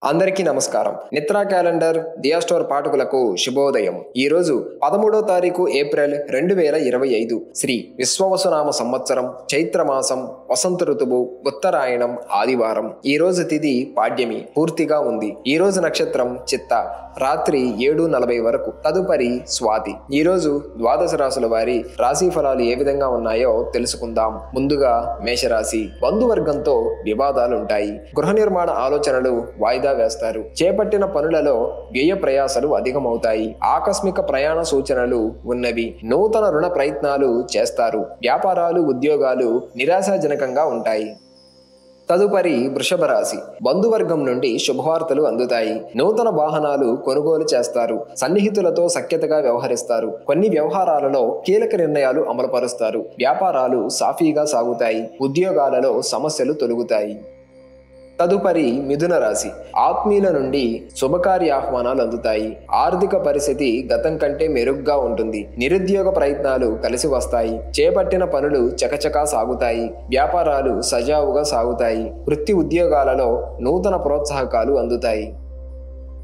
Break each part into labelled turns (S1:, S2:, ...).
S1: అందరికీ నమస్కారం. నిత్రా క్యాలెండర్ దియా స్టోర్ పాఠకులకు శుభోదయం. ఈ రోజు 13వ తారీఖు ఏప్రిల్ 2025 శ్రీ విశ్వవసునామ సంవత్సరం చైత్రమాసం వసంత ఋతువు ఉత్తరాయణం ఆదివారం. ఈ రోజు తిథి పాడ్యమి పూర్తిగా ఉంది. ఈ రోజు నక్షత్రం చిత్త రాత్రి 7:40 వరకు, తదుపరి స్వాతి. ఈ రోజు ద్వాదశ రాశుల వారి రాశి ఫలాలు ఏ విధంగా ఉన్నాయో తెలుసుకుందాం. ముందుగా మేషరాశి. బంధువర్గంతో వివాదాలుంటాయి. గృహ నిర్మాణ ఆలోచనలు వాయిదా వేస్తారు. చేపట్టిన పనులలో వ్యయ ప్రయాసలు అధికమవుతాయి. ఆకస్మిక ప్రయాణ సూచనలు ఉన్నవి. నూతన రుణ ప్రయత్నాలు చేస్తారు. వ్యాపారాలు ఉద్యోగాలు నిరాశాజనకంగా ఉంటాయి. తదుపరి వృషభ రాశి. బంధువర్గం నుండి శుభవార్తలు అందుతాయి. నూతన వాహనాలు కొనుగోలు చేస్తారు. సన్నిహితులతో సఖ్యతగా వ్యవహరిస్తారు. కొన్ని వ్యవహారాలలో కీలక నిర్ణయాలు అమలుపరుస్తారు. వ్యాపారాలు సాఫీగా సాగుతాయి. ఉద్యోగాలలో సమస్యలు తొలగుతాయి. తదుపరి మిథున రాశి. ఆత్మీయుల నుండి శుభకార్య ఆహ్వానాలు అందుతాయి. ఆర్థిక పరిస్థితి గతం కంటే మెరుగ్గా ఉంటుంది. నిరుద్యోగ ప్రయత్నాలు కలిసి వస్తాయి. చేపట్టిన పనులు చకచకా సాగుతాయి. వ్యాపారాలు సజావుగా సాగుతాయి. వృత్తి ఉద్యోగాలలో నూతన ప్రోత్సాహకాలు అందుతాయి.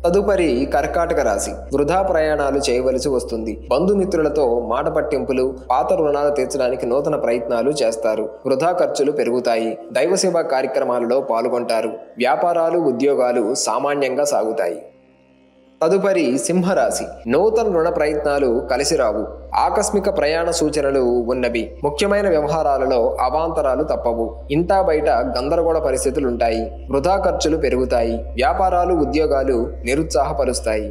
S1: తదుపరి కర్కాటక రాశి. వృధా ప్రయాణాలు చేయవలసి వస్తుంది. బంధుమిత్రులతో మాట పట్టింపులు, పాత రుణాలు తీర్చడానికి నూతన ప్రయత్నాలు చేస్తారు. వృధా ఖర్చులు పెరుగుతాయి. దైవ సేవా కార్యక్రమాలలో పాల్గొంటారు. వ్యాపారాలు ఉద్యోగాలు సామాన్యంగా సాగుతాయి. తదుపరి సింహరాశి. నూతన రుణ ప్రయత్నాలు కలిసిరావు. ఆకస్మిక ప్రయాణ సూచనలు ఉన్నవి. ముఖ్యమైన వ్యవహారాలలో అవాంతరాలు తప్పవు. ఇంటా బయట గందరగోళ పరిస్థితులుంటాయి. వృధా ఖర్చులు పెరుగుతాయి. వ్యాపారాలు ఉద్యోగాలు నిరుత్సాహపరుస్తాయి.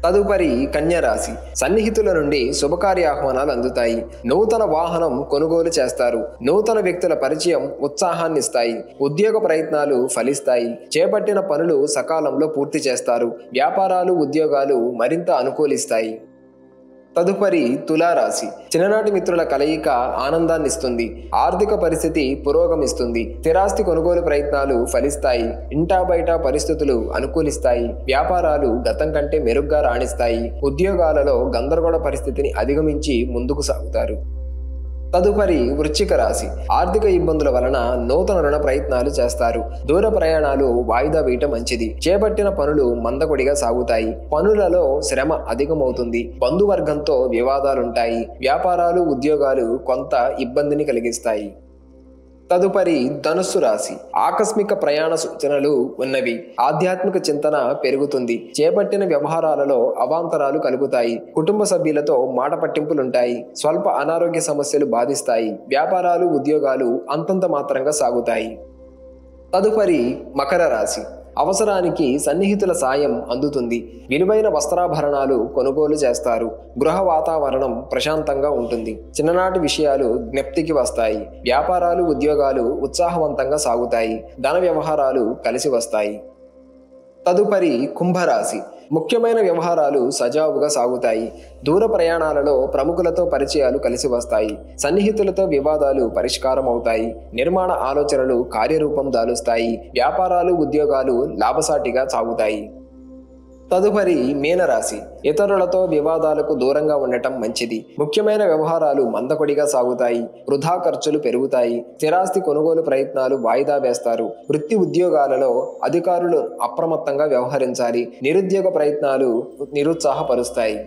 S1: తదుపరి కన్యరాశి. సన్నిహితుల నుండి శుభకార్య ఆహ్వానాలు అందుతాయి. నూతన వాహనం కొనుగోలు చేస్తారు. నూతన వ్యక్తుల పరిచయం ఉత్సాహాన్నిస్తాయి. ఉద్యోగ ప్రయత్నాలు ఫలిస్తాయి. చేపట్టిన పనులు సకాలంలో పూర్తి చేస్తారు. వ్యాపారాలు ఉద్యోగాలు మరింత అనుకూలిస్తాయి. తదుపరి తులారాశి. చిన్ననాటి మిత్రుల కలయిక ఆనందాన్నిస్తుంది. ఆర్థిక పరిస్థితి పురోగమిస్తుంది. స్థిరాస్తి కొనుగోలు ప్రయత్నాలు ఫలిస్తాయి. ఇంటా బయట పరిస్థితులు అనుకూలిస్తాయి. వ్యాపారాలు గతం కంటే మెరుగ్గా రాణిస్తాయి. ఉద్యోగాలలో గందరగోళ పరిస్థితిని అధిగమించి ముందుకు సాగుతారు. తదుపరి వృశ్చిక రాశి. ఆర్థిక ఇబ్బందుల వలన నూతన రుణ ప్రయత్నాలు చేస్తారు. దూర ప్రయాణాలు వాయిదా వేయటం మంచిది. చేపట్టిన పనులు మందకొడిగా సాగుతాయి. పనులలో శ్రమ అధికమవుతుంది. బంధువర్గంతో వివాదాలుంటాయి. వ్యాపారాలు ఉద్యోగాలు కొంత ఇబ్బందిని కలిగిస్తాయి. తదుపరి ధనుస్సు రాశి. ఆకస్మిక ప్రయాణ సూచనలు ఉన్నవి. ఆధ్యాత్మిక చింతన పెరుగుతుంది. చేపట్టిన వ్యవహారాలలో అవాంతరాలు కలుగుతాయి. కుటుంబ సభ్యులతో మాట పట్టింపులుంటాయి. స్వల్ప అనారోగ్య సమస్యలు బాధిస్తాయి. వ్యాపారాలు ఉద్యోగాలు అంతంత మాత్రంగా సాగుతాయి. తదుపరి మకర రాశి. అవసరానికి సన్నిహితుల సాయం అందుతుంది. విలువైన వస్త్రాభరణాలు కొనుగోలు చేస్తారు. గృహ వాతావరణం ప్రశాంతంగా ఉంటుంది. చిన్ననాటి విషయాలు జ్ఞప్తికి వస్తాయి. వ్యాపారాలు ఉద్యోగాలు ఉత్సాహవంతంగా సాగుతాయి. ధన వ్యవహారాలు కలిసి వస్తాయి. తదుపరి కుంభరాశి. ముఖ్యమైన వ్యవహారాలు సజావుగా సాగుతాయి. దూర ప్రయాణాలలో ప్రముఖులతో పరిచయాలు కలిసి వస్తాయి. సన్నిహితులతో వివాదాలు పరిష్కారం అవుతాయి. నిర్మాణ ఆలోచనలు కార్యరూపం దాలుస్తాయి. వ్యాపారాలు ఉద్యోగాలు లాభసాటిగా సాగుతాయి. తదుపరి మీనరాశి. ఇతరులతో వివాదాలకు దూరంగా ఉండటం మంచిది. ముఖ్యమైన వ్యవహారాలు మందకొడిగా సాగుతాయి. వృధా ఖర్చులు పెరుగుతాయి. స్థిరాస్తి కొనుగోలు ప్రయత్నాలు వాయిదా వేస్తారు. వృత్తి ఉద్యోగాలలో అధికారులు అప్రమత్తంగా వ్యవహరించాలి. నిరుద్యోగ ప్రయత్నాలు నిరుత్సాహపరుస్తాయి.